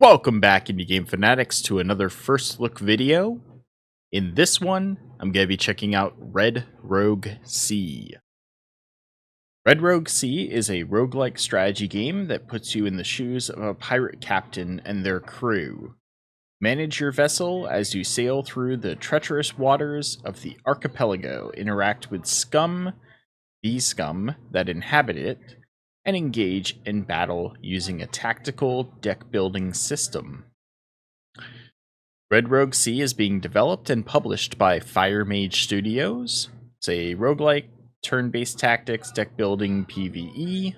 Welcome back, Indie Game Fanatics, to another first look video. In this one, I'm going to be checking out Red Rogue Sea. Red Rogue Sea is a roguelike strategy game that puts you in the shoes of a pirate captain and their crew. Manage your vessel as you sail through the treacherous waters of the archipelago, interact with scum, the scum that inhabit it, and engage in battle using a tactical deck-building system. Red Rogue Sea is being developed and published by Fire Mage Studios. It's a roguelike, turn-based tactics, deck-building PvE.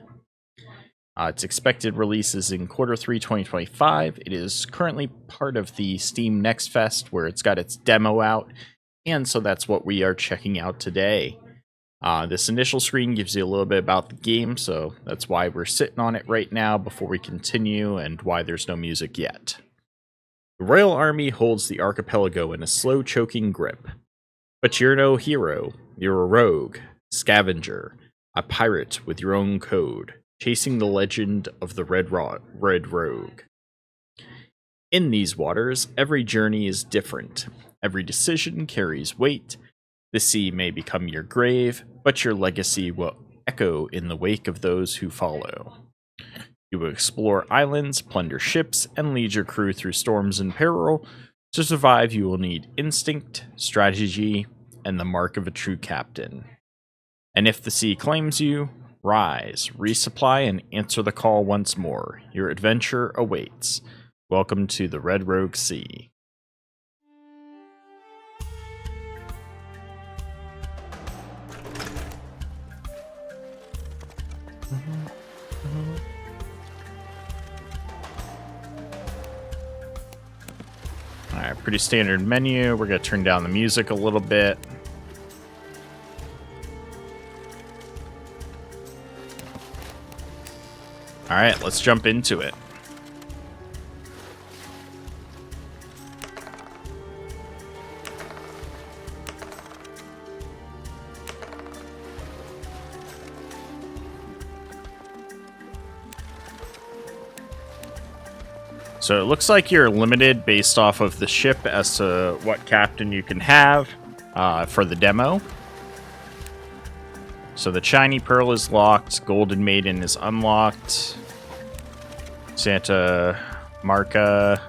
Its expected release is in Q3 2025. It is currently part of the Steam Next Fest, where it's got its demo out, and so that's what we are checking out today. This initial screen gives you a little bit about the game, so that's why we're sitting on it right now before we continue, and why there's no music yet. The Royal Army holds the archipelago in a slow, choking grip. But you're no hero. You're a rogue, scavenger, a pirate with your own code, chasing the legend of the Red Rogue. In these waters, every journey is different. Every decision carries weight. The sea may become your grave, but your legacy will echo in the wake of those who follow. You will explore islands, plunder ships, and lead your crew through storms and peril. To survive, you will need instinct, strategy, and the mark of a true captain. And if the sea claims you, rise, resupply, and answer the call once more. Your adventure awaits. Welcome to the Red Rogue Sea. Alright, pretty standard menu. We're going to turn down the music a little bit. Alright, let's jump into it. So it looks like you're limited based off of the ship as to what captain you can have for the demo. So the Shiny Pearl is locked, Golden Maiden is unlocked, Santa Marca,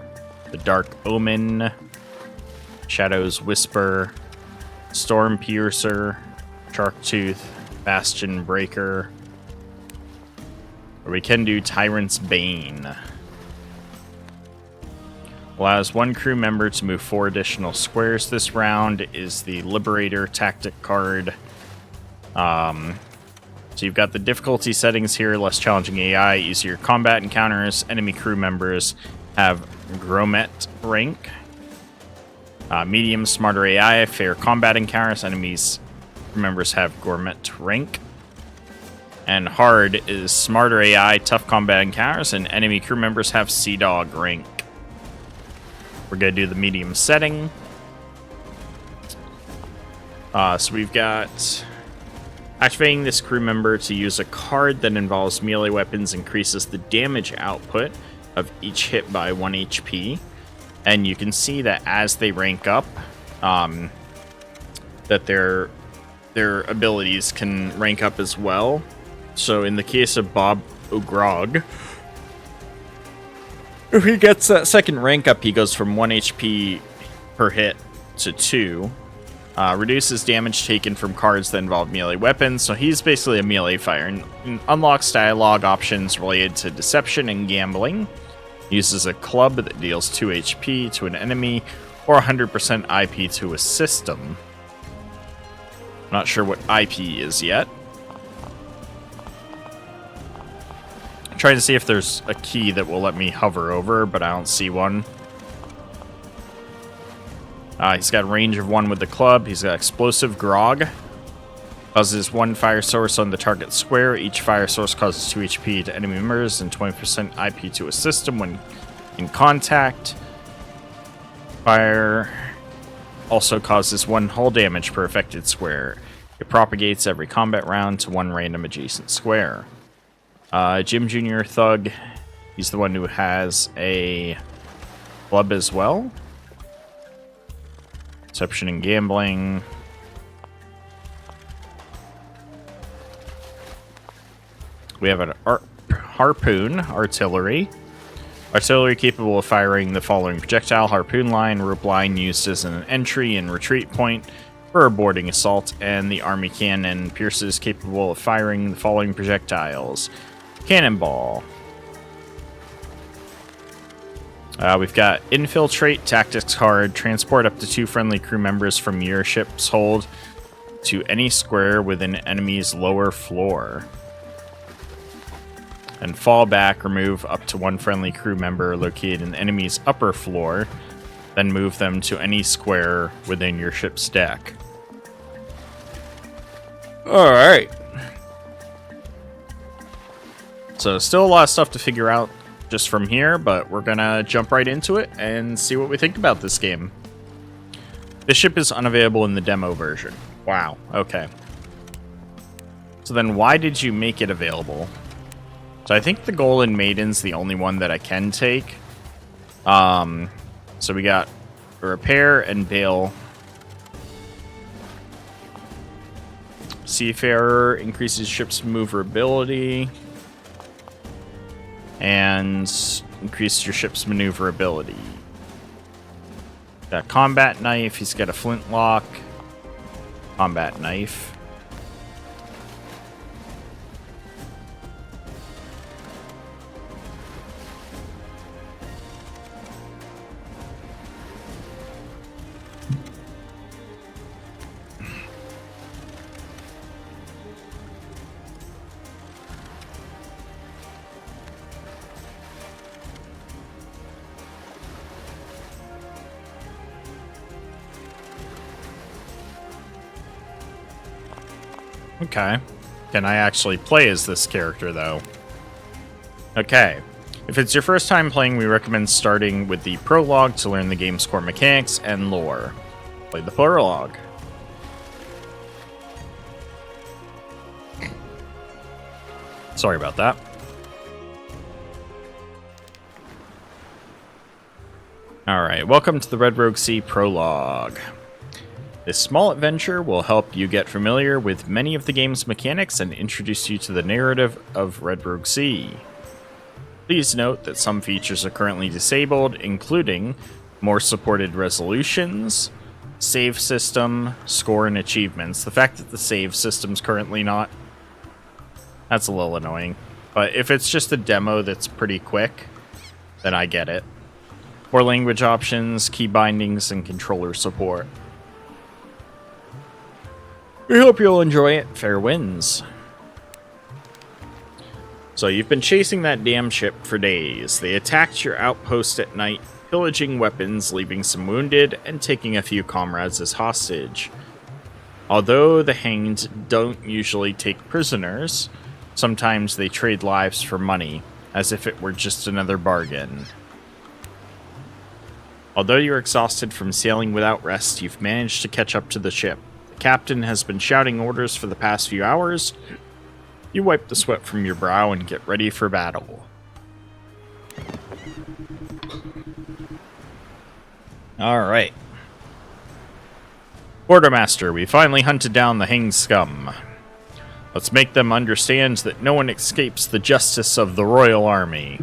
the Dark Omen, Shadow's Whisper, Storm Piercer, Sharktooth, Bastion Breaker, or we can do Tyrant's Bane. Allows one crew member to move 4 additional squares this round, is the Liberator tactic card. So you've got the difficulty settings here: less challenging AI, easier combat encounters, enemy crew members have Grommet rank. Medium, smarter AI, fair combat encounters, enemies crew members have Gourmet rank. And hard is smarter AI, tough combat encounters, and enemy crew members have Sea Dog rank. We're going to do the medium setting. So we've got activating this crew member to use a card that involves melee weapons increases the damage output of each hit by 1 HP. And you can see that as they rank up, that their abilities can rank up as well. So in the case of Bob O'Grog, if he gets that second rank up, he goes from 1 HP per hit to 2. Reduces damage taken from cards that involve melee weapons, so he's basically a melee fighter. And unlocks dialogue options related to deception and gambling. Uses a club that deals 2 HP to an enemy, or 100% IP to a system. Not sure what IP is yet. Trying to see if there's a key that will let me hover over, but I don't see one. He's got a range of 1 with the club. He's got explosive grog. Causes 1 fire source on the target square. Each fire source causes 2 HP to enemy members and 20% IP to a system when in contact. Fire also causes 1 hull damage per affected square. It propagates every combat round to 1 random adjacent square. Jim Jr. Thug He's the one who has a club as well. Deception and gambling. We have an harpoon artillery. Artillery capable of firing the following projectile: harpoon line, rope line used as an entry and retreat point for a boarding assault, and the army cannon pierces capable of firing the following projectiles: cannonball. We've got infiltrate, tactics card, transport up to 2 friendly crew members from your ship's hold to any square within enemy's lower floor. And fall back, remove up to 1 friendly crew member located in the enemy's upper floor, then move them to any square within your ship's deck. Alright. So still a lot of stuff to figure out just from here, but we're gonna jump right into it and see what we think about this game. This ship is unavailable in the demo version. Wow, okay. So then why did you make it available? So I think the Golden Maiden's the only one that I can take. So we got Repair and Bail. Seafarer increases ship's maneuverability. And increases your ship's maneuverability. Got Combat Knife. He's got a Flintlock. Combat Knife. Okay. Can I actually play as this character, though? Okay. If it's your first time playing, we recommend starting with the prologue to learn the game's core mechanics and lore. Play the prologue. Sorry about that. Alright, welcome to the Red Rogue Sea prologue. This small adventure will help you get familiar with many of the game's mechanics and introduce you to the narrative of Red Rogue Sea. Please note that some features are currently disabled, including more supported resolutions, save system, score, and achievements. The fact that the save system's currently not, that's a little annoying. But if it's just a demo that's pretty quick, then I get it. More language options, key bindings, and controller support. We hope you'll enjoy it. Fair winds. So you've been chasing that damn ship for days. They attacked your outpost at night, pillaging weapons, leaving some wounded, and taking a few comrades as hostage. Although the hanged don't usually take prisoners, sometimes they trade lives for money, as if it were just another bargain. Although you're exhausted from sailing without rest, you've managed to catch up to the ship. Captain has been shouting orders for the past few hours. You wipe the sweat from your brow and get ready for battle. Alright. Quartermaster, we finally hunted down the hanged scum. Let's make them understand that no one escapes the justice of the Royal Army.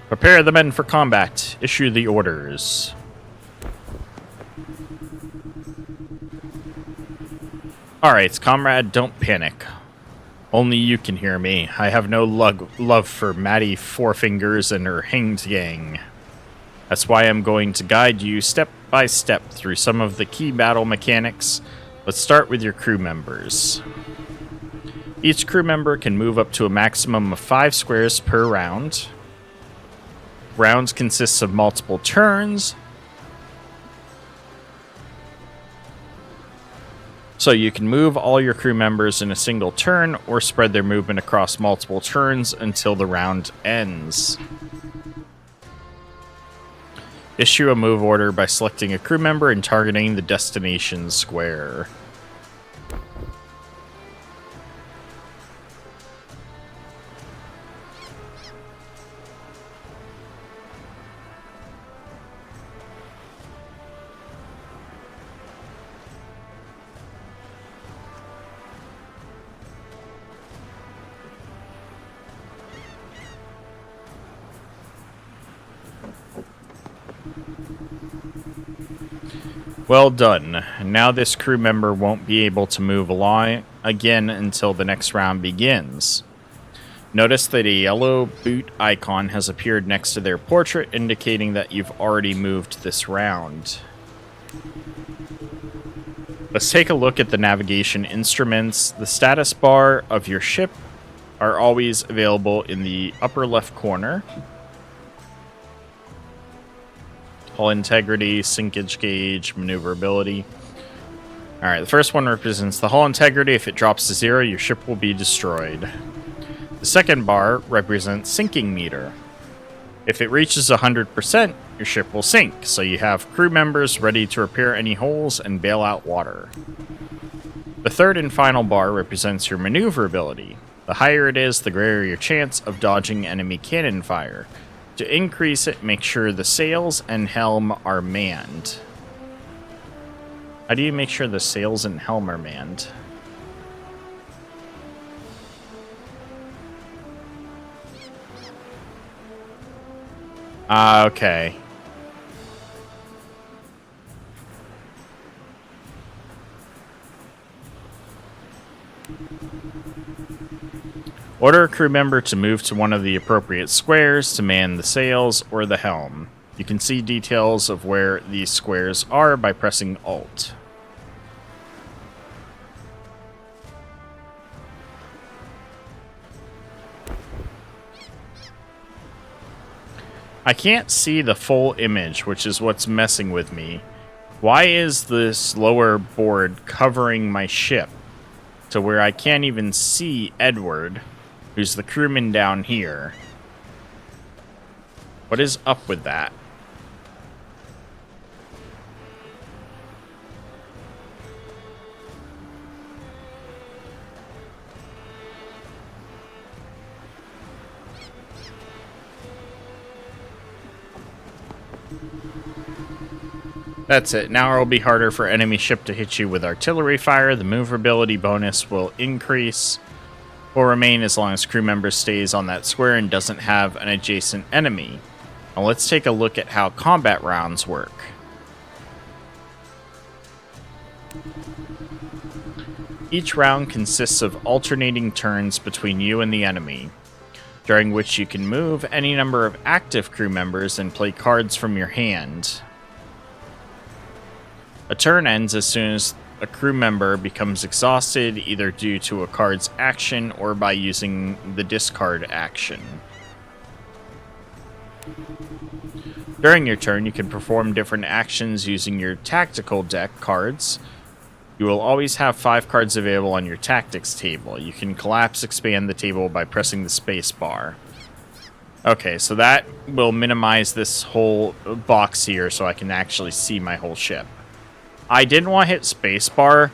Prepare the men for combat. Issue the orders. Alright, comrade, don't panic. Only you can hear me. I have no love for Maddie Fourfingers and her hanged gang. That's why I'm going to guide you step by step through some of the key battle mechanics. Let's start with your crew members. Each crew member can move up to a maximum of 5 squares per round. Rounds consists of multiple turns. So you can move all your crew members in a single turn or spread their movement across multiple turns until the round ends. Issue a move order by selecting a crew member and targeting the destination square. Well done. Now this crew member won't be able to move along again until the next round begins. Notice that a yellow boot icon has appeared next to their portrait, indicating that you've already moved this round. Let's take a look at the navigation instruments. The status bar of your ship are always available in the upper left corner. Hull integrity, sinkage gauge, maneuverability. Alright, the first one represents the hull integrity. If it drops to 0, your ship will be destroyed. The second bar represents sinking meter. If it reaches 100%, your ship will sink, so you have crew members ready to repair any holes and bail out water. The third and final bar represents your maneuverability. The higher it is, the greater your chance of dodging enemy cannon fire. To increase it, make sure the sails and helm are manned. How do you make sure the sails and helm are manned? Okay. Order a crew member to move to one of the appropriate squares to man the sails or the helm. You can see details of where these squares are by pressing Alt. I can't see the full image, which is what's messing with me. Why is this lower board covering my ship to where I can't even see Edward, who's the crewman down here? What is up with that? That's it. Now it will be harder for enemy ship to hit you with artillery fire. The maneuverability bonus will increase or remain as long as crew member stays on that square and doesn't have an adjacent enemy. Now let's take a look at how combat rounds work. Each round consists of alternating turns between you and the enemy, during which you can move any number of active crew members and play cards from your hand. A turn ends as soon as a crew member becomes exhausted, either due to a card's action or by using the discard action. During your turn, you can perform different actions using your tactical deck cards. You will always have 5 cards available on your tactics table. You can expand the table by pressing the space bar. Okay, so that will minimize this whole box here so I can actually see my whole ship. I didn't want to hit spacebar,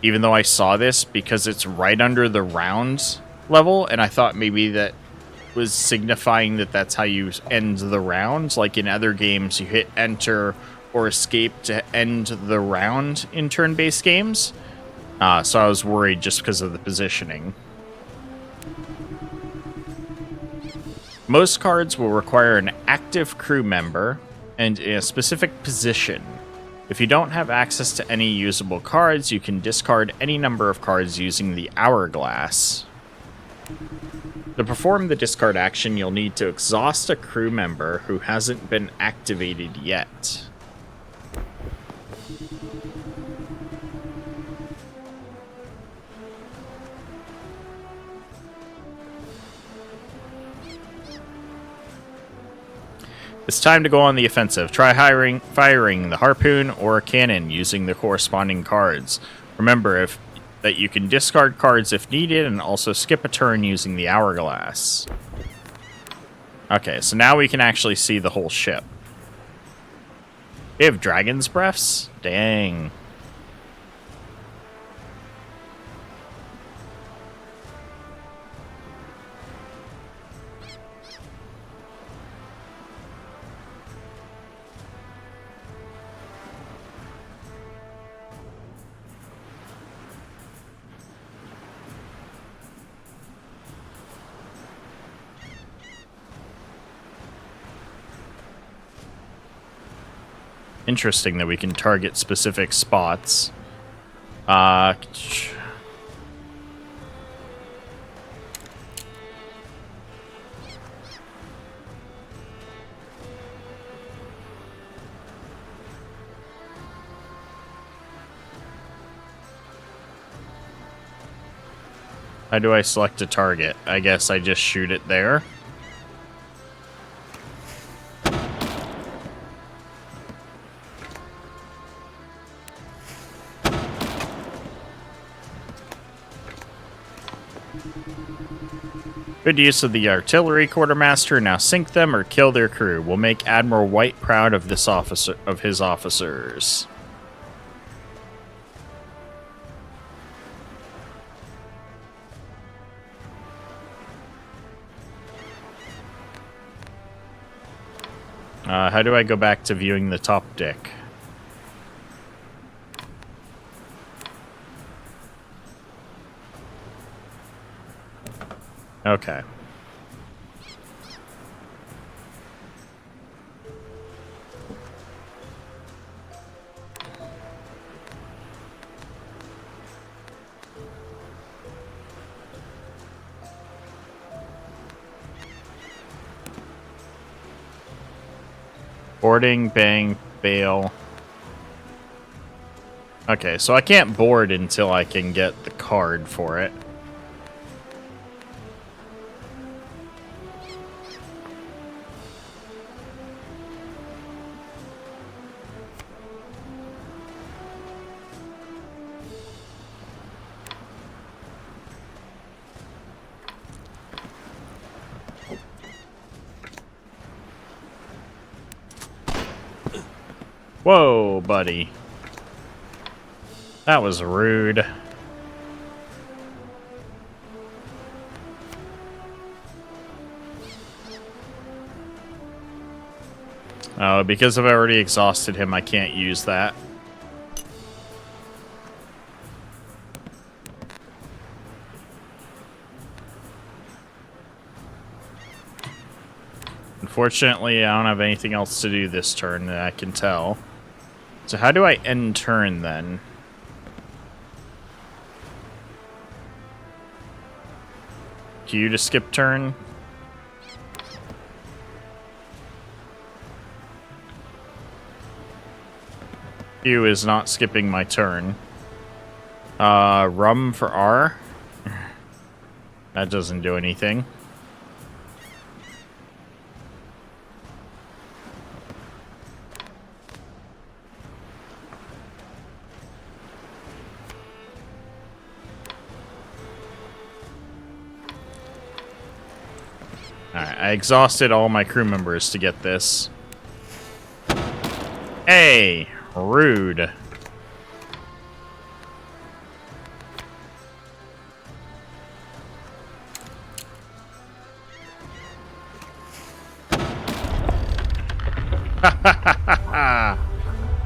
even though I saw this, because it's right under the round level, and I thought maybe that was signifying that that's how you end the round. Like in other games, you hit enter or escape to end the round in turn-based games. So I was worried just because of the positioning. Most cards will require an active crew member and in a specific position. If you don't have access to any usable cards, you can discard any number of cards using the hourglass. To perform the discard action, you'll need to exhaust a crew member who hasn't been activated yet. It's time to go on the offensive. Try firing the harpoon or a cannon using the corresponding cards. Remember that you can discard cards if needed and also skip a turn using the hourglass. Okay, so now we can actually see the whole ship. They have dragon's breaths? Dang. Interesting that we can target specific spots. How do I select a target? I guess I just shoot it there. Good use of the artillery, quartermaster. Now sink them or kill their crew. We'll make Admiral White proud of his officers. How do I go back to viewing the top deck? Okay. Boarding, bang, bail. Okay, so I can't board until I can get the card for it. Whoa, buddy. That was rude. Oh, because I've already exhausted him, I can't use that. Unfortunately, I don't have anything else to do this turn that I can tell. So how do I end turn then? Q to skip turn? Q is not skipping my turn. Rum for R? That doesn't do anything. Alright, I exhausted all my crew members to get this. Hey! Rude.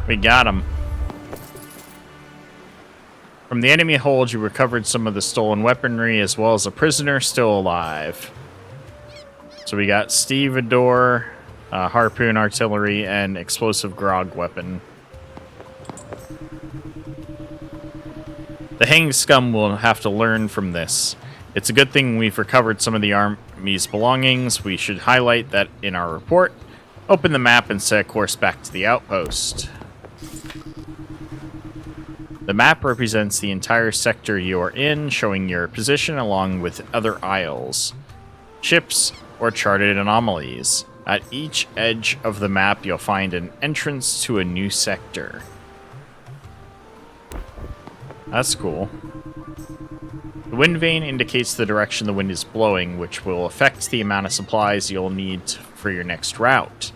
We got him. From the enemy hold, you recovered some of the stolen weaponry as well as a prisoner still alive. So we got stevedore, harpoon artillery, and explosive grog weapon. The hanging scum will have to learn from this. It's a good thing we've recovered some of the army's belongings. We should highlight that in our report. Open the map and set a course back to the outpost. The map represents the entire sector you are in, showing your position along with other isles, ships, or charted anomalies. At each edge of the map, you'll find an entrance to a new sector. That's cool. The wind vane indicates the direction the wind is blowing, which will affect the amount of supplies you'll need for your next route.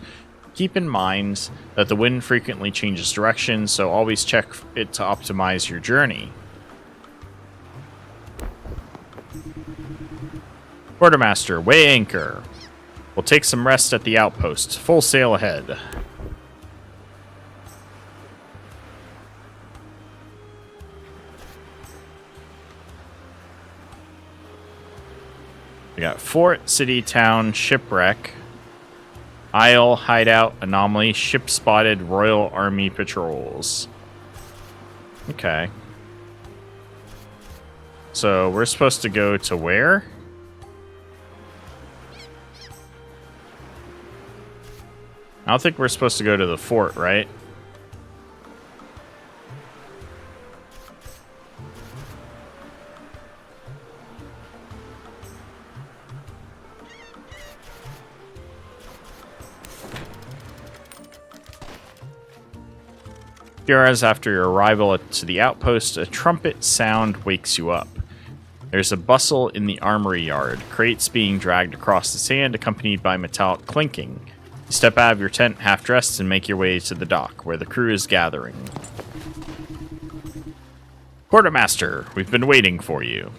Keep in mind that the wind frequently changes direction, so always check it to optimize your journey. Quartermaster, weigh anchor. We'll take some rest at the outpost. Full sail ahead. We got fort, city, town, shipwreck. Isle, hideout, anomaly, ship spotted, Royal Army patrols. Okay. So we're supposed to go to where? I don't think we're supposed to go to the fort, right? Few hours after your arrival to the outpost, a trumpet sound wakes you up. There's a bustle in the armory yard, crates being dragged across the sand accompanied by metallic clinking. You step out of your tent half-dressed and make your way to the dock, where the crew is gathering. Quartermaster, we've been waiting for you.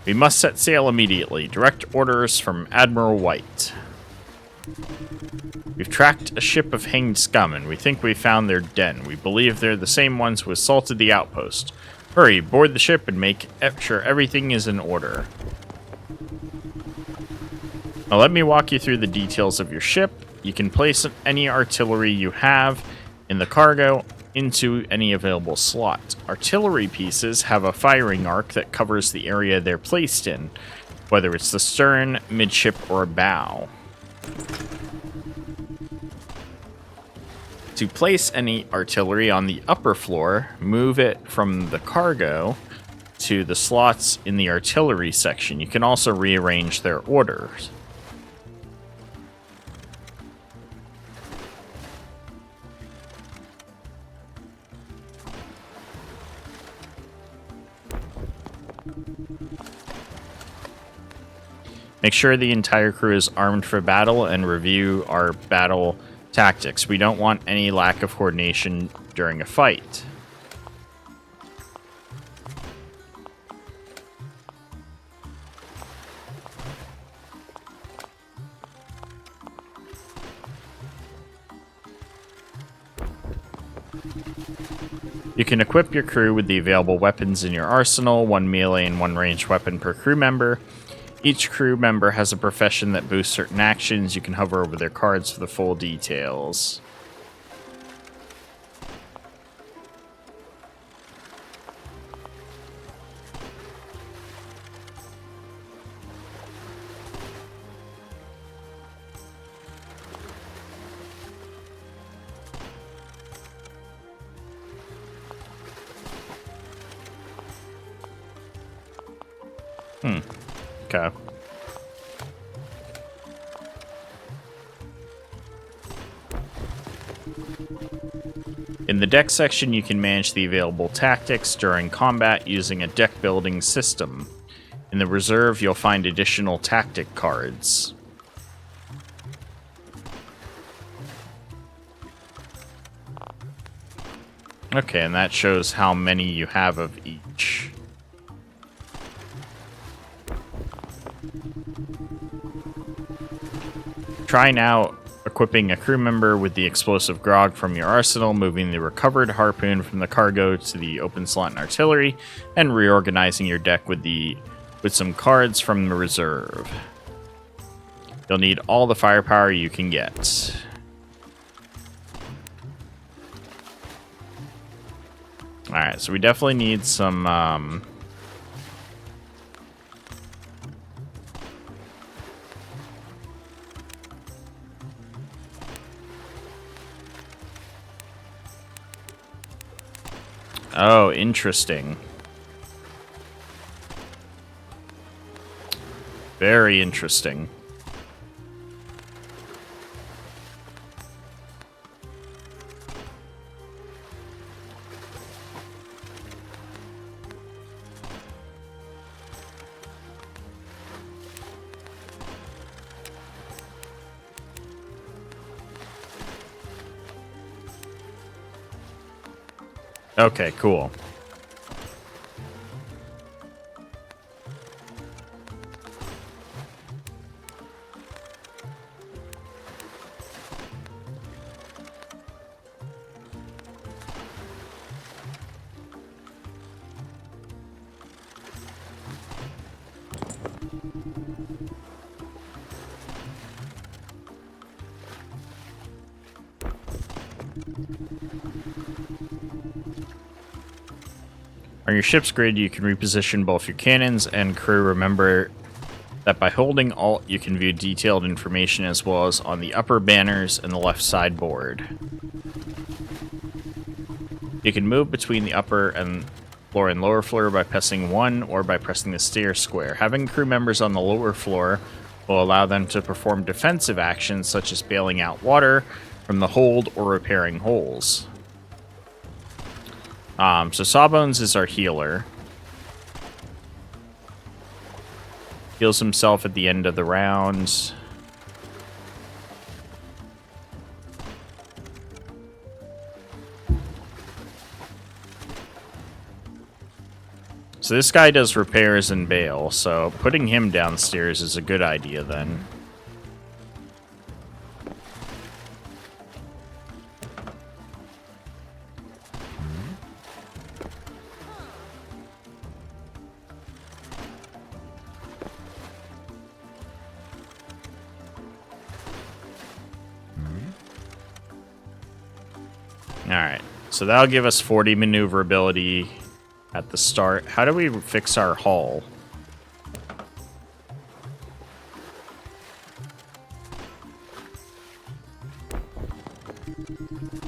We must set sail immediately. Direct orders from Admiral White. We've tracked a ship of hanged scum, and we think we found their den. We believe they're the same ones who assaulted the outpost. Hurry, board the ship and make sure everything is in order. Now let me walk you through the details of your ship. You can place any artillery you have in the cargo into any available slot. Artillery pieces have a firing arc that covers the area they're placed in, whether it's the stern, midship, or bow. To place any artillery on the upper floor, move it from the cargo to the slots in the artillery section. You can also rearrange their orders. Make sure the entire crew is armed for battle and review our battle tactics. We don't want any lack of coordination during a fight. You can equip your crew with the available weapons in your arsenal, one melee and one ranged weapon per crew member. Each crew member has a profession that boosts certain actions. You can hover over their cards for the full details. Okay. In the deck section, you can manage the available tactics during combat using a deck building system. In the reserve, you'll find additional tactic cards. Okay, and that shows how many you have of each. Try now equipping a crew member with the explosive grog from your arsenal, moving the recovered harpoon from the cargo to the open slot in artillery, and reorganizing your deck with some cards from the reserve. You'll need all the firepower you can get. Alright, so we definitely need some oh, interesting. Very interesting. Okay, cool. On your ship's grid, you can reposition both your cannons and crew. Remember that by holding Alt, you can view detailed information as well as on the upper banners and the left sideboard. You can move between the upper and lower floor by pressing 1 or by pressing the steer square. Having crew members on the lower floor will allow them to perform defensive actions such as bailing out water from the hold or repairing holes. So Sawbones is our healer. Heals himself at the end of the round. So this guy does repairs and bail, so putting him downstairs is a good idea then. Alright, so that'll give us 40 maneuverability at the start. How do we fix our hull?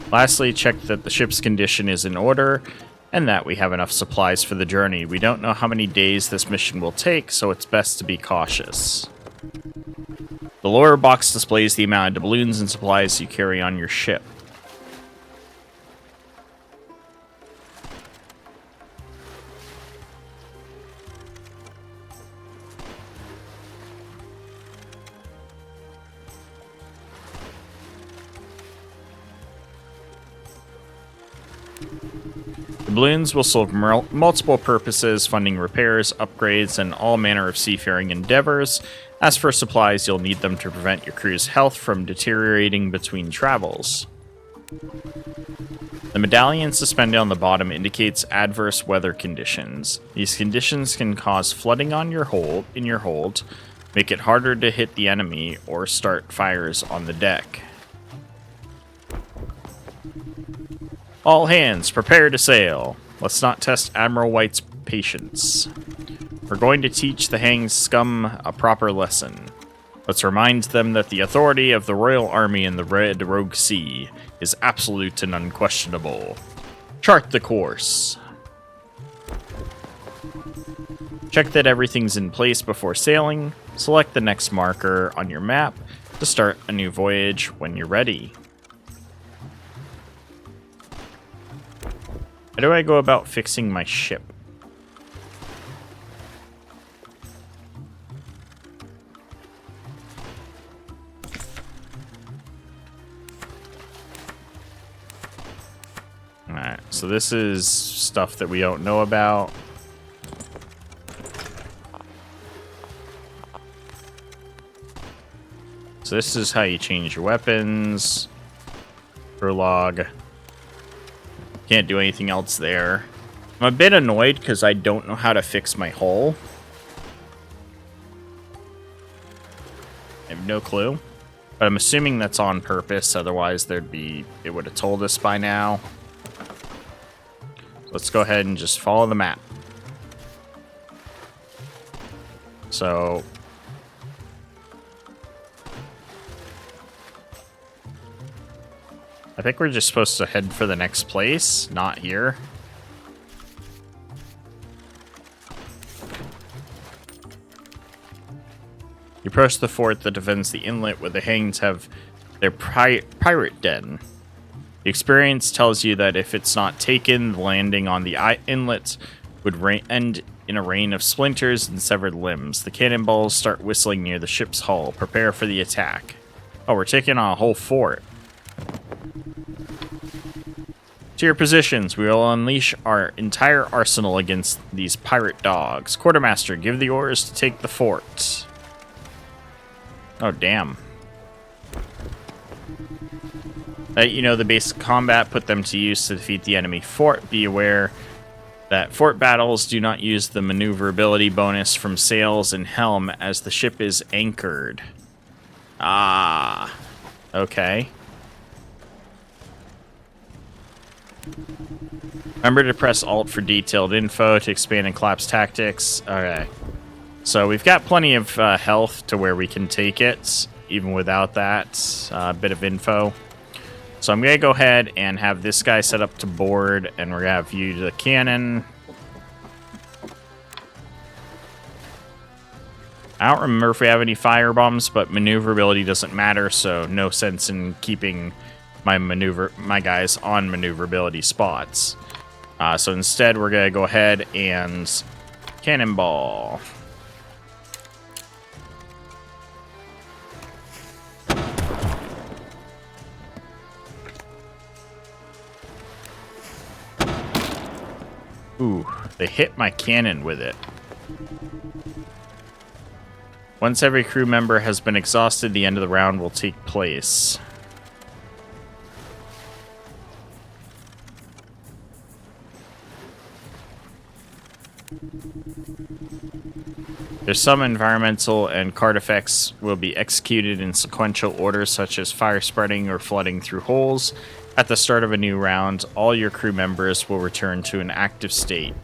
Lastly, check that the ship's condition is in order and that we have enough supplies for the journey. We don't know how many days this mission will take, so it's best to be cautious. The lower box displays the amount of doubloons and supplies you carry on your ship. Doubloons will serve multiple purposes, funding repairs, upgrades, and all manner of seafaring endeavors. As for supplies, you'll need them to prevent your crew's health from deteriorating between travels. The medallion suspended on the bottom indicates adverse weather conditions. These conditions can cause flooding on your hold, make it harder to hit the enemy, or start fires on the deck. All hands, prepare to sail. Let's not test Admiral White's patience. We're going to teach the hanged scum a proper lesson. Let's remind them that the authority of the Royal Army in the Red Rogue Sea is absolute and unquestionable. Chart the course. Check that everything's in place before sailing. Select the next marker on your map to start a new voyage when you're ready. How do I go about fixing my ship? Alright, so this is stuff that we don't know about. So this is how you change your weapons. Prologue. Can't do anything else there. I'm a bit annoyed because I don't know how to fix my hull. I have no clue. But I'm assuming that's on purpose, otherwise it would have told us by now. Let's go ahead and just follow the map. So I think we're just supposed to head for the next place, not here. You approach the fort that defends the inlet where the Hanged have their pirate den. The experience tells you that if it's not taken, the landing on the inlet would end in a rain of splinters and severed limbs. The cannonballs start whistling near the ship's hull. Prepare for the attack. Oh, we're taking on a whole fort. To your positions, we will unleash our entire arsenal against these pirate dogs. Quartermaster, give the orders to take the fort. Oh, damn. You know the basic combat, put them to use to defeat the enemy fort. Be aware that fort battles do not use the maneuverability bonus from sails and helm as the ship is anchored. Ah, okay. Remember to press Alt for detailed info to expand and collapse tactics. Okay. So we've got plenty of health to where we can take it, even without that bit of info. So I'm going to go ahead and have this guy set up to board, and we're going to have you to the cannon. I don't remember if we have any fire bombs, but maneuverability doesn't matter, so no sense in keeping my guys on maneuverability spots. So instead, we're going to go ahead and cannonball. Ooh, they hit my cannon with it. Once every crew member has been exhausted, the end of the round will take place. There's some environmental and card effects will be executed in sequential order, such as fire spreading or flooding through holes. At the start of a new round, all your crew members will return to an active state.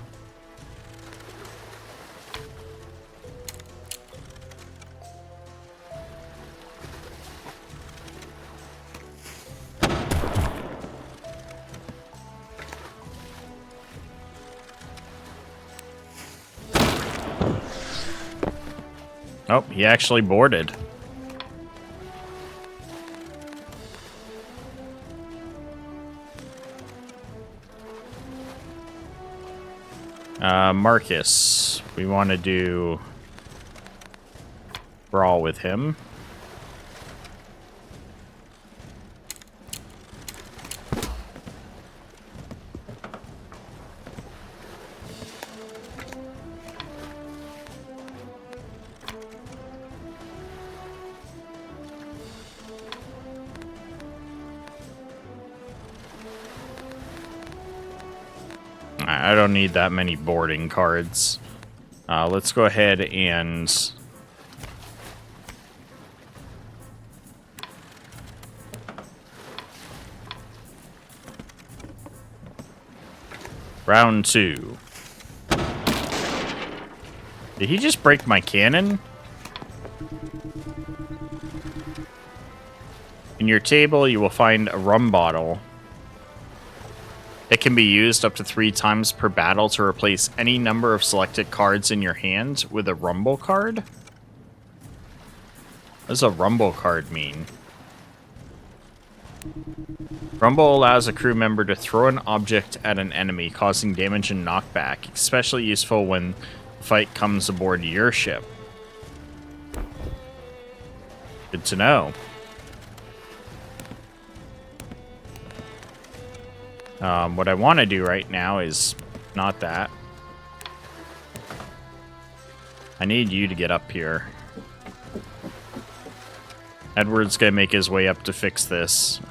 Oh, he actually boarded. Marcus. We want to do brawl with him. I don't need that many boarding cards. Let's go ahead and... Round 2. Did he just break my cannon? In your table, you will find a rum bottle. It can be used up to 3 times per battle to replace any number of selected cards in your hand with a rumble card. What does a rumble card mean? Rumble allows a crew member to throw an object at an enemy, causing damage and knockback, especially useful when the fight comes aboard your ship. Good to know. What I want to do right now is not that. I need you to get up here. Edward's gonna make his way up to fix this.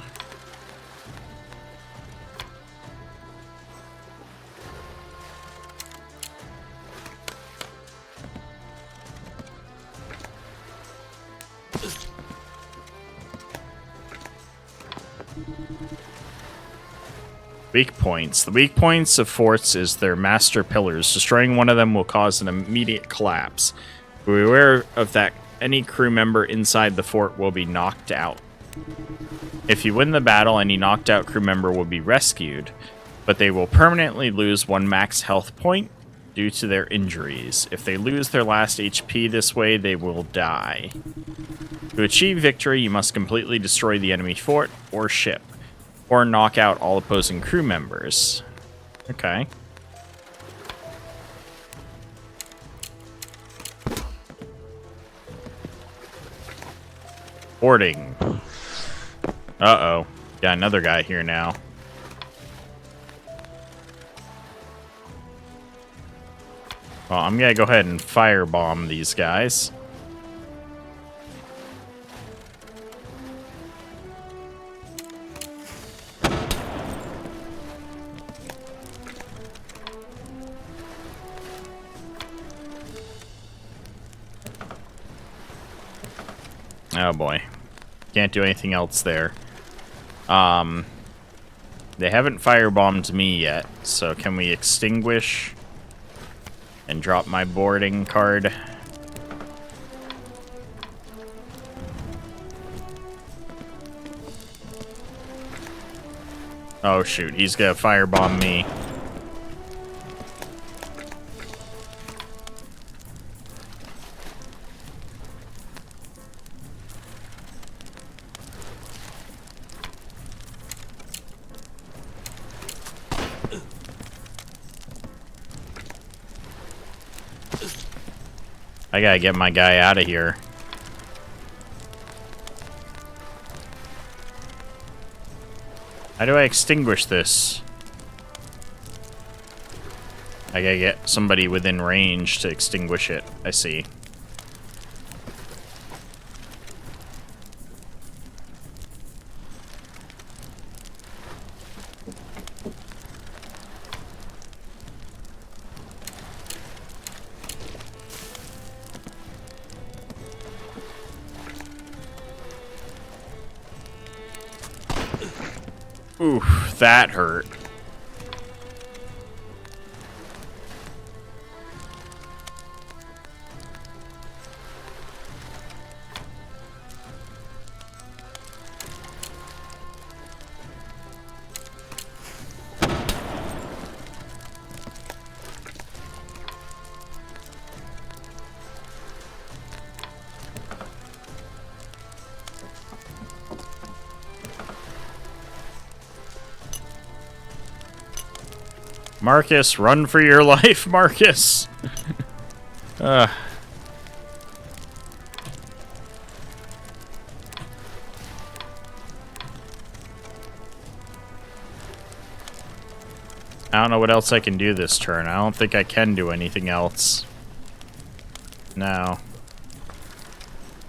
Weak points. The weak points of forts is their master pillars. Destroying one of them will cause an immediate collapse. Be aware of that any crew member inside the fort will be knocked out. If you win the battle, any knocked out crew member will be rescued, but they will permanently lose 1 max health point due to their injuries. If they lose their last HP this way, they will die. To achieve victory, you must completely destroy the enemy fort or ship, or knock out all opposing crew members. Okay. Boarding. Uh-oh. Got another guy here now. Well, I'm gonna go ahead and firebomb these guys. Oh boy. Can't do anything else there. They haven't firebombed me yet, so can we extinguish and drop my boarding card? Oh shoot, he's gonna firebomb me. I gotta get my guy out of here. How do I extinguish this? I gotta get somebody within range to extinguish it. I see. Oof, that hurt. Marcus, run for your life, Marcus! I don't know what else I can do this turn. I don't think I can do anything else. No.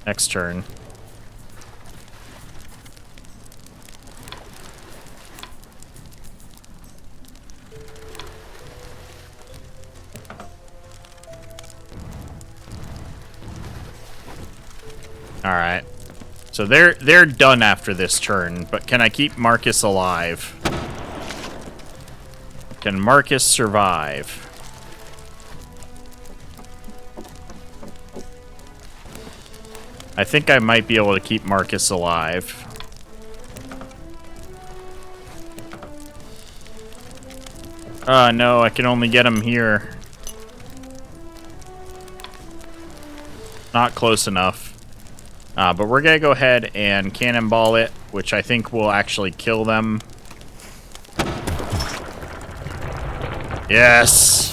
Next turn. Alright. So they're done after this turn, but can I keep Marcus alive? Can Marcus survive? I think I might be able to keep Marcus alive. No, I can only get him here. Not close enough. But we're gonna go ahead and cannonball it, which I think will actually kill them. Yes!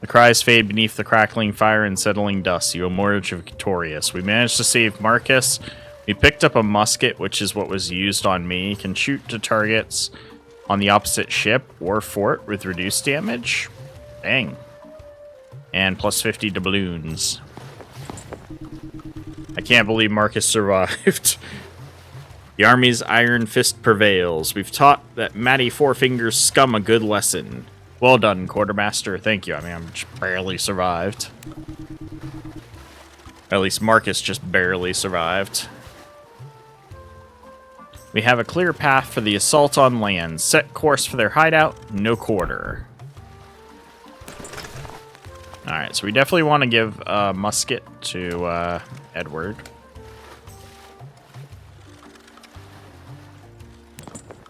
The cries fade beneath the crackling fire and settling dust. You emerge victorious. We managed to save Marcus. We picked up a musket, which is what was used on me. Can shoot to targets on the opposite ship or fort with reduced damage. Dang. And plus 50 to balloons. I can't believe Marcus survived. The army's iron fist prevails. We've taught that Matty Fourfingers scum a good lesson. Well done, Quartermaster. Thank you. I mean, I'm just barely survived. At least Marcus just barely survived. We have a clear path for the assault on land. Set course for their hideout. No quarter. Alright, so we definitely want to give a musket to Edward.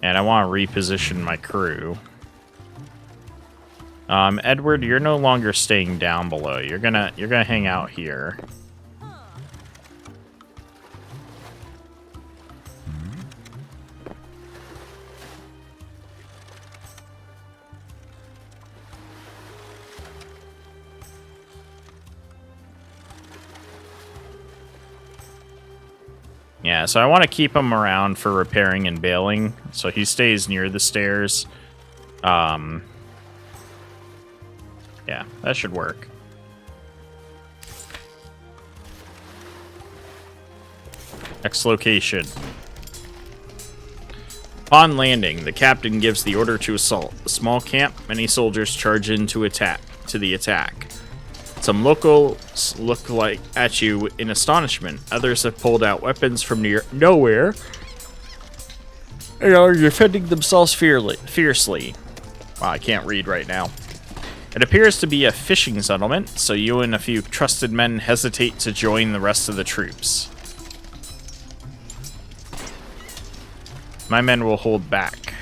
And I want to reposition my crew. Edward, you're no longer staying down below. You're gonna hang out here. Yeah, so I want to keep him around for repairing and bailing, so he stays near the stairs. Yeah, that should work. Next location. Upon landing, the captain gives the order to assault. A small camp, many soldiers charge in to the attack. Some locals look at you in astonishment. Others have pulled out weapons from nowhere They are defending themselves fiercely. Wow, I can't read right now. It appears to be a fishing settlement, so you and a few trusted men hesitate to join the rest of the troops. My men will hold back.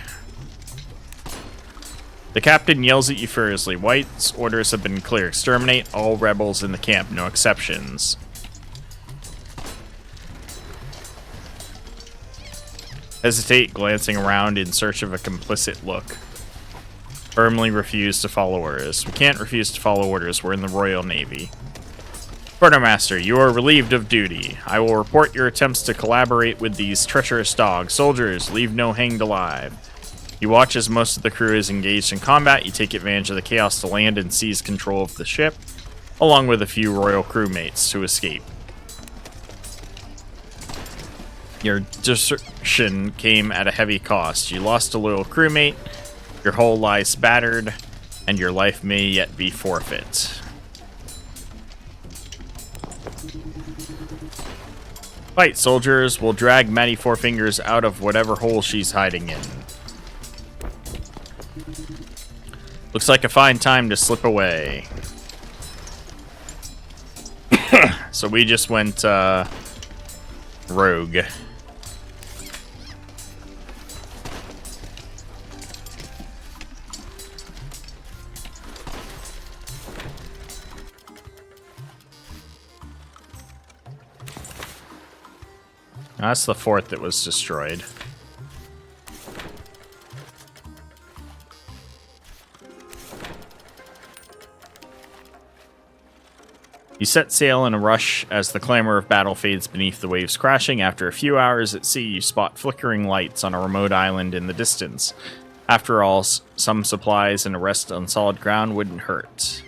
The captain yells at you furiously. White's orders have been clear. Exterminate all rebels in the camp, no exceptions. Hesitate, glancing around in search of a complicit look. Firmly refuse to follow orders. We can't refuse to follow orders. We're in the Royal Navy. Quartermaster, you are relieved of duty. I will report your attempts to collaborate with these treacherous dogs. Soldiers, leave no hanged alive. You watch as most of the crew is engaged in combat. You take advantage of the chaos to land and seize control of the ship, along with a few royal crewmates to escape. Your desertion came at a heavy cost. You lost a loyal crewmate, your hull lies battered, and your life may yet be forfeit. Fight, soldiers. We'll drag Maddie Fourfingers out of whatever hole she's hiding in. Looks like a fine time to slip away. So we just went rogue. That's the fort that was destroyed. You set sail in a rush as the clamor of battle fades beneath the waves crashing. After a few hours at sea, you spot flickering lights on a remote island in the distance. After all, some supplies and a rest on solid ground wouldn't hurt.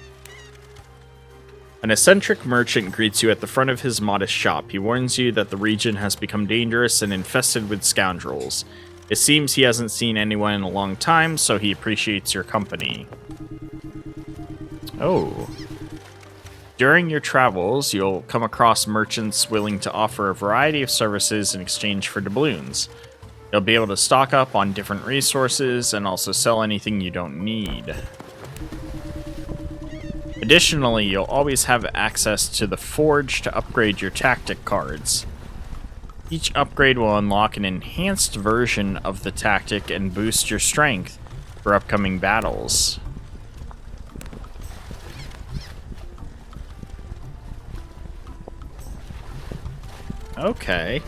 An eccentric merchant greets you at the front of his modest shop. He warns you that the region has become dangerous and infested with scoundrels. It seems he hasn't seen anyone in a long time, so he appreciates your company. Oh. During your travels, you'll come across merchants willing to offer a variety of services in exchange for doubloons. You'll be able to stock up on different resources and also sell anything you don't need. Additionally, you'll always have access to the Forge to upgrade your tactic cards. Each upgrade will unlock an enhanced version of the tactic and boost your strength for upcoming battles. Okay.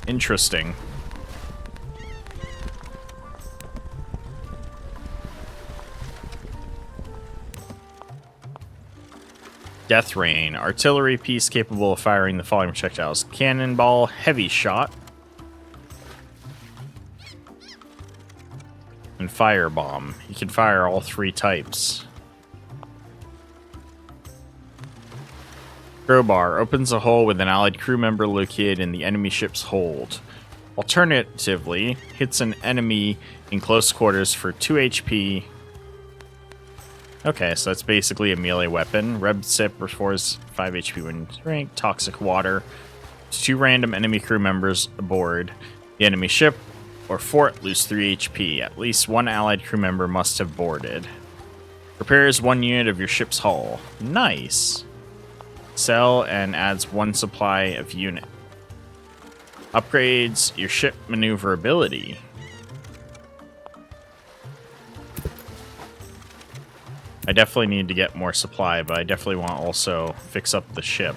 Interesting. Death Rain. Artillery piece capable of firing the following projectiles. Cannonball, heavy shot, and firebomb. You can fire all three types. Crowbar. Opens a hole with an allied crew member located in the enemy ship's hold. Alternatively, hits an enemy in close quarters for 2 HP. Okay, so that's basically a melee weapon. Reb Sip restores 5 HP when rank. Toxic Water. 2 random enemy crew members aboard the enemy ship or fort lose 3 HP. At least 1 allied crew member must have boarded. Repairs 1 unit of your ship's hull. Nice. Sell and adds 1 supply of unit. Upgrades your ship maneuverability. I definitely need to get more supply, but I definitely want to also fix up the ship.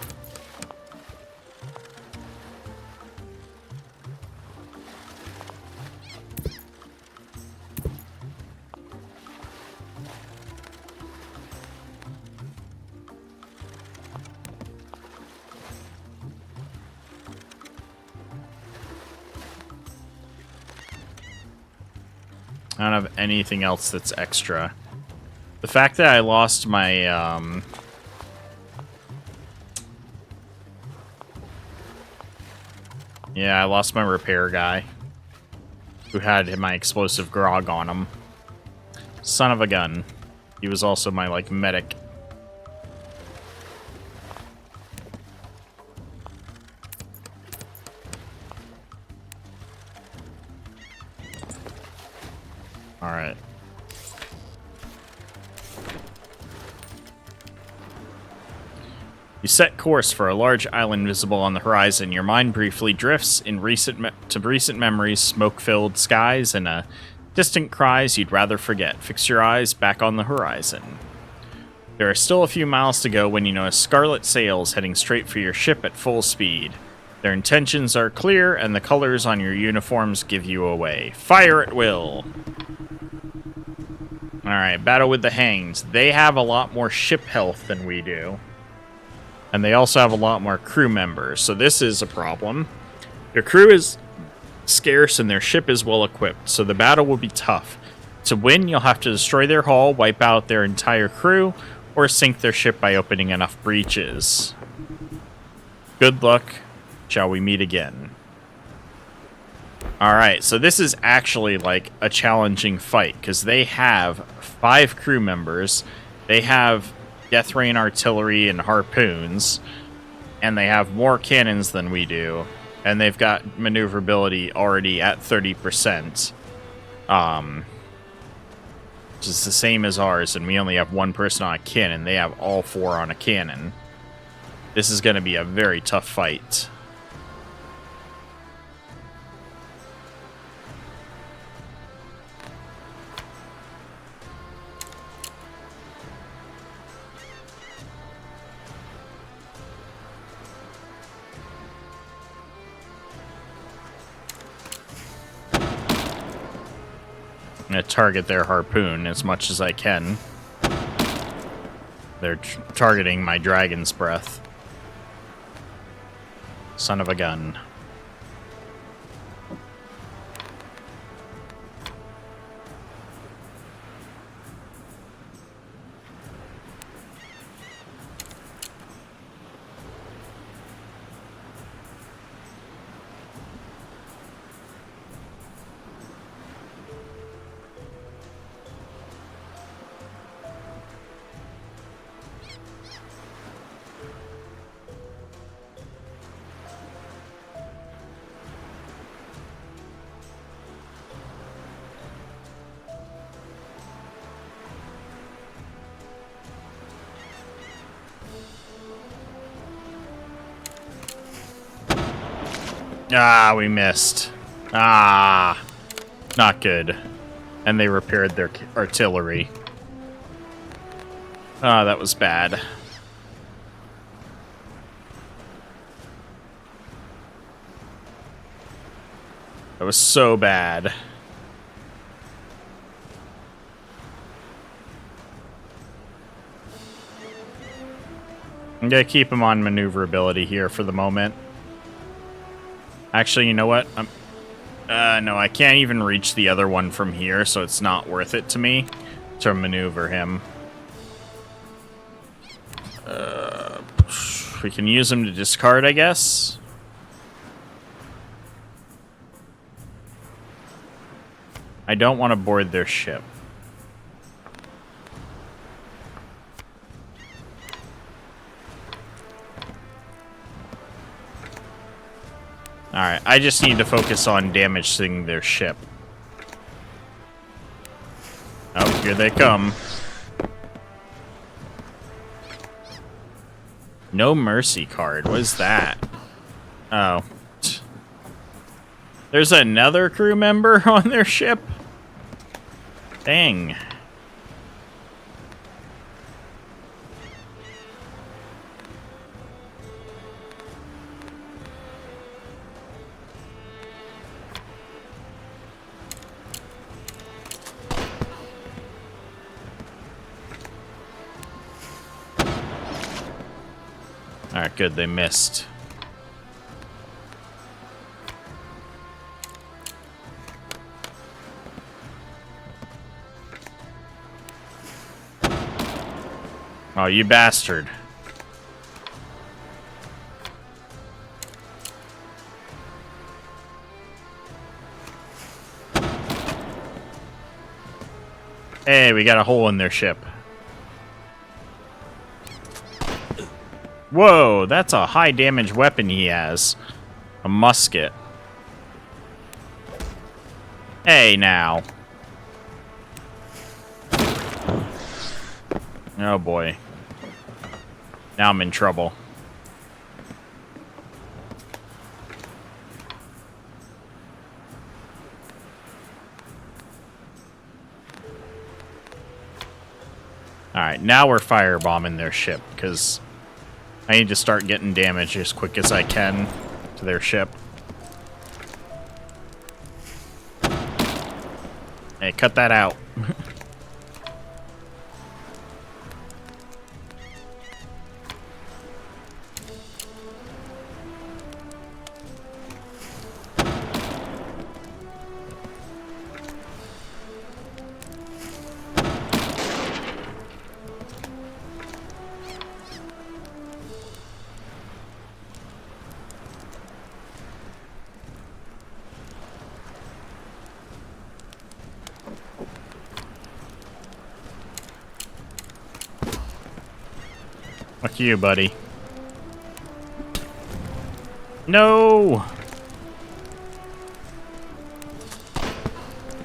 I don't have anything else that's extra. The fact that I lost my, yeah, I lost my repair guy, who had my explosive grog on him. Son of a gun. He was also my, like, medic. Alright. You set course for a large island visible on the horizon. Your mind briefly drifts in recent memories, smoke-filled skies, and distant cries you'd rather forget. Fix your eyes back on the horizon. There are still a few miles to go when you notice scarlet sails heading straight for your ship at full speed. Their intentions are clear, and the colors on your uniforms give you away. Fire at will! Alright, battle with the Hanged. They have a lot more ship health than we do. And they also have a lot more crew members, so this is a problem. Their crew is scarce and their ship is well equipped, so the battle will be tough. To win, you'll have to destroy their hull, wipe out their entire crew, or sink their ship by opening enough breaches. Good luck. Shall we meet again? Alright, so this is actually like a challenging fight, because they have 5 crew members. They have death rain artillery and harpoons, and they have more cannons than we do, and they've got maneuverability already at 30%, which is the same as ours, and we only have 1 person on a cannon. They have all 4 on a cannon. This is going to be a very tough fight. I'm going to target their harpoon as much as I can. They're targeting my dragon's breath. Son of a gun. Ah, we missed. Ah, not good. And they repaired their artillery. Ah, that was bad. That was so bad. I'm gonna keep him on maneuverability here for the moment. Actually, you know what? No, I can't even reach the other one from here, so it's not worth it to me to maneuver him. We can use him to discard, I guess. I don't want to board their ship. Alright, I just need to focus on damaging their ship. Oh, here they come. No mercy card. What is that? Oh. There's another crew member on their ship? Dang. Alright, good, they missed. Oh, you bastard. Hey, we got a hole in their ship. Whoa, that's a high damage weapon he has. A musket. Hey, now. Oh boy. Now I'm in trouble. Alright, now we're firebombing their ship, because I need to start getting damage as quick as I can to their ship. Hey, cut that out. Fuck you, buddy. No!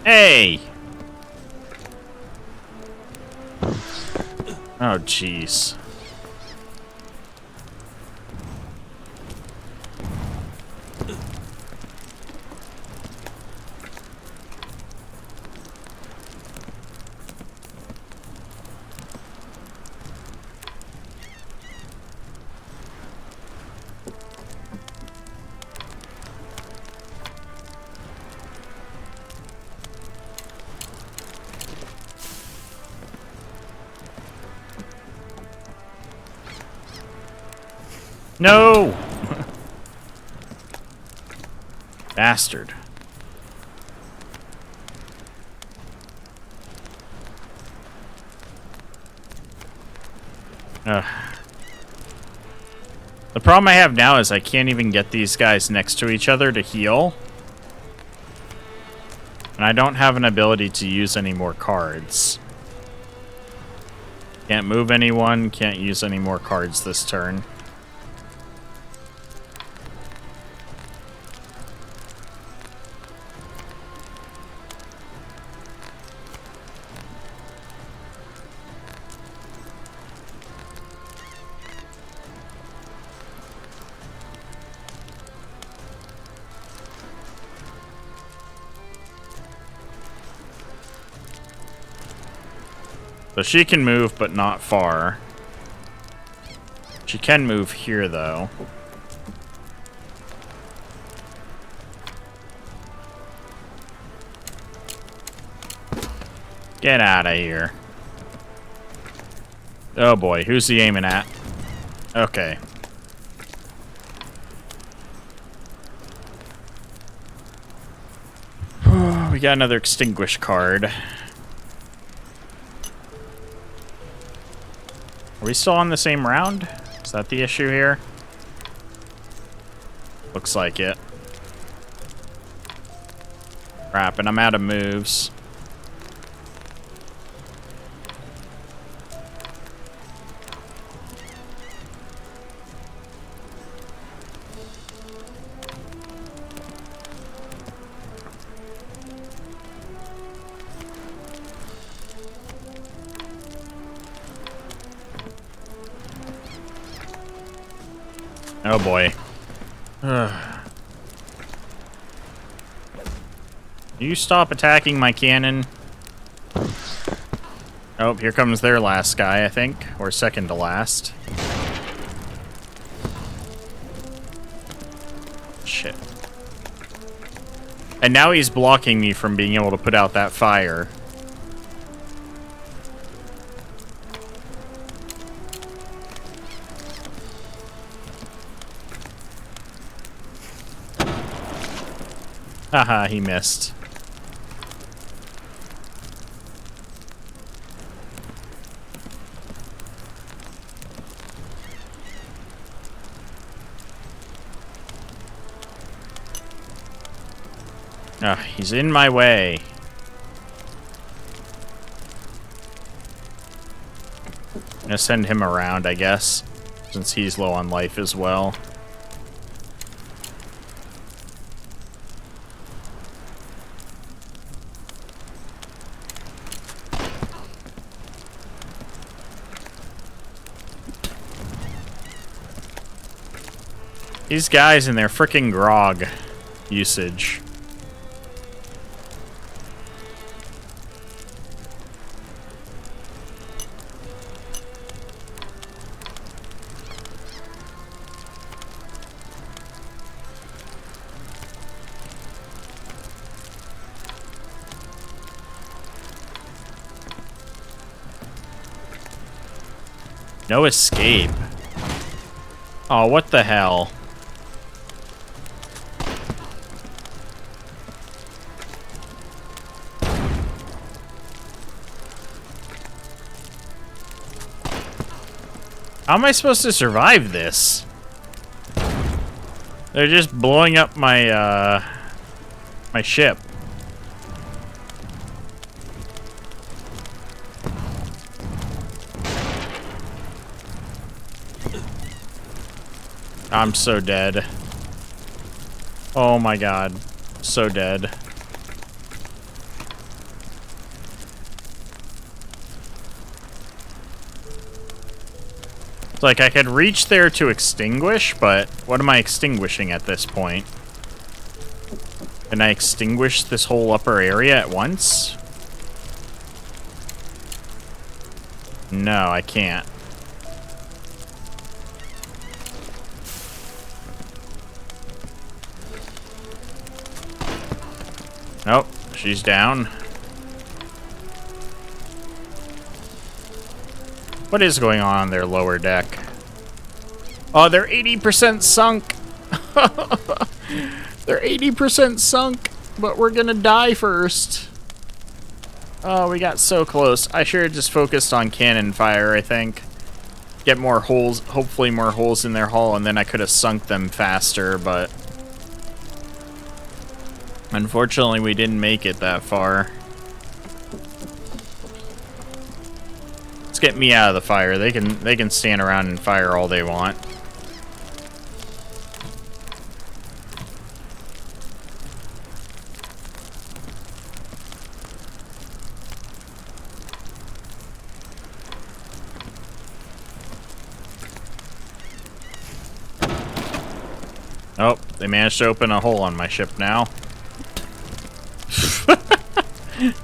Hey! Oh, jeez. No! Bastard. Ugh. The problem I have now is I can't even get these guys next to each other to heal. And I don't have an ability to use any more cards. Can't move anyone, can't use any more cards this turn. So she can move, but not far. She can move here, though. Get out of here. Oh boy, who's he aiming at? Okay. We got another extinguish card. Are we still on the same round? Is that the issue here? Looks like it. Crap, and I'm out of moves. Oh boy. You stop attacking my cannon. Oh, here comes their last guy, I think. Or second to last. Shit. And now he's blocking me from being able to put out that fire. Haha, he missed. He's in my way. I'm gonna send him around, I guess, since he's low on life as well. These guys and their frickin' grog usage. No escape. Oh, what the hell? How am I supposed to survive this? They're just blowing up my, my ship. I'm so dead. Oh my god. So dead. It's like I could reach there to extinguish, but what am I extinguishing at this point? Can I extinguish this whole upper area at once? No, I can't. Nope, she's down. What is going on their lower deck? Oh, they're 80% sunk. They're 80% sunk, but we're gonna die first. Oh, we got so close. I should have just focused on cannon fire, I think. Get more holes, hopefully more holes in their hull, and then I could have sunk them faster, but unfortunately, we didn't make it that far. Let's get me out of the fire. They can stand around and fire all they want. Oh, they managed to open a hole on my ship now.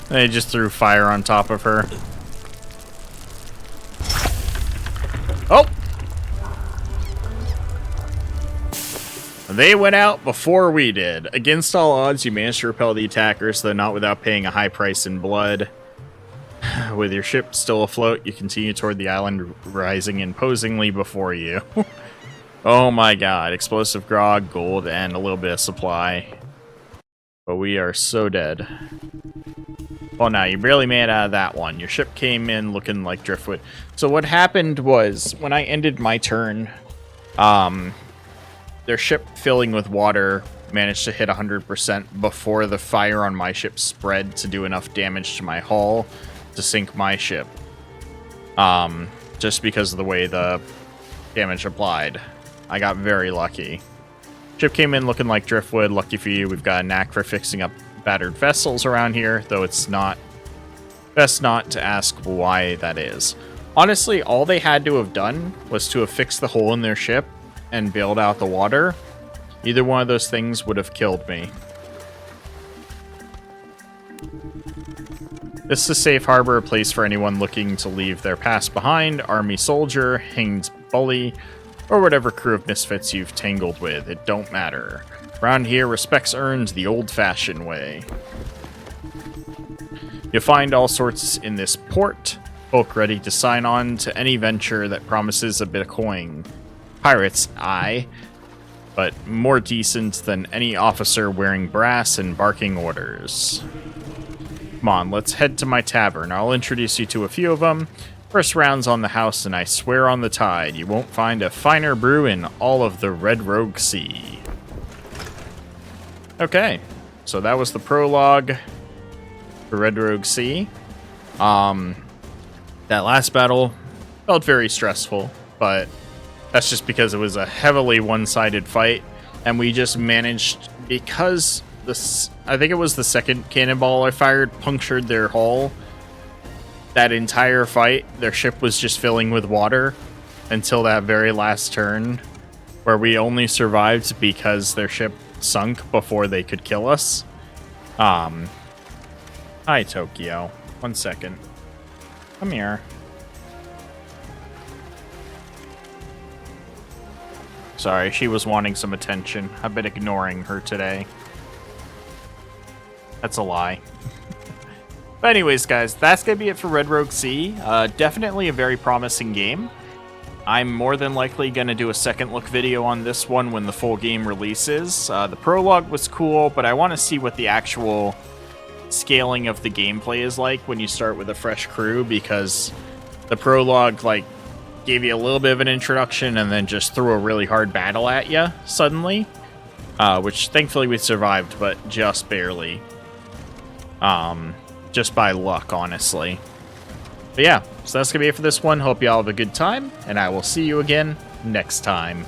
They just threw fire on top of her. Oh! They went out before we did. Against all odds, you managed to repel the attackers, though not without paying a high price in blood. With your ship still afloat, you continue toward the island, rising imposingly before you. Oh my god. Explosive grog, gold, and a little bit of supply. But we are so dead. Well, now you barely made out of that one. Your ship came in looking like driftwood. So what happened was, when I ended my turn, their ship filling with water managed to hit 100% before the fire on my ship spread to do enough damage to my hull to sink my ship. Just because of the way the damage applied. I got very lucky. Ship came in looking like driftwood. Lucky for you, we've got a knack for fixing up battered vessels around here, though it's not best not to ask why that is. Honestly, all they had to have done was to have fixed the hole in their ship and bailed out the water. Either one of those things would have killed me. This is a safe harbor, a place for anyone looking to leave their past behind, army soldier, hanged bully, or whatever crew of misfits you've tangled with. It don't matter. Around here, respect's earned the old-fashioned way. You'll find all sorts in this port, folk ready to sign on to any venture that promises a bit of coin. Pirates, aye, but more decent than any officer wearing brass and barking orders. Come on, let's head to my tavern. I'll introduce you to a few of them. First round's on the house, and I swear on the tide, you won't find a finer brew in all of the Red Rogue Sea. Okay, so that was the prologue for Red Rogue Sea. That last battle felt very stressful, but that's just because it was a heavily one-sided fight, and we just managed, because this, I think it was the second cannonball I fired, punctured their hull. That entire fight, their ship was just filling with water until that very last turn, where we only survived because their ship sunk before they could kill us. Hi, Tokyo. 1 second. Come here. Sorry, she was wanting some attention. I've been ignoring her today. That's a lie. But anyways, guys, that's going to be it for Red Rogue Sea. Definitely a very promising game. I'm more than likely going to do a second look video on this one when the full game releases. The prologue was cool, but I want to see what the actual scaling of the gameplay is like when you start with a fresh crew, because the prologue, like, gave you a little bit of an introduction and then just threw a really hard battle at you suddenly, which thankfully we survived, but just barely. Just by luck, honestly. But yeah, so that's going to be it for this one. Hope you all have a good time, and I will see you again next time.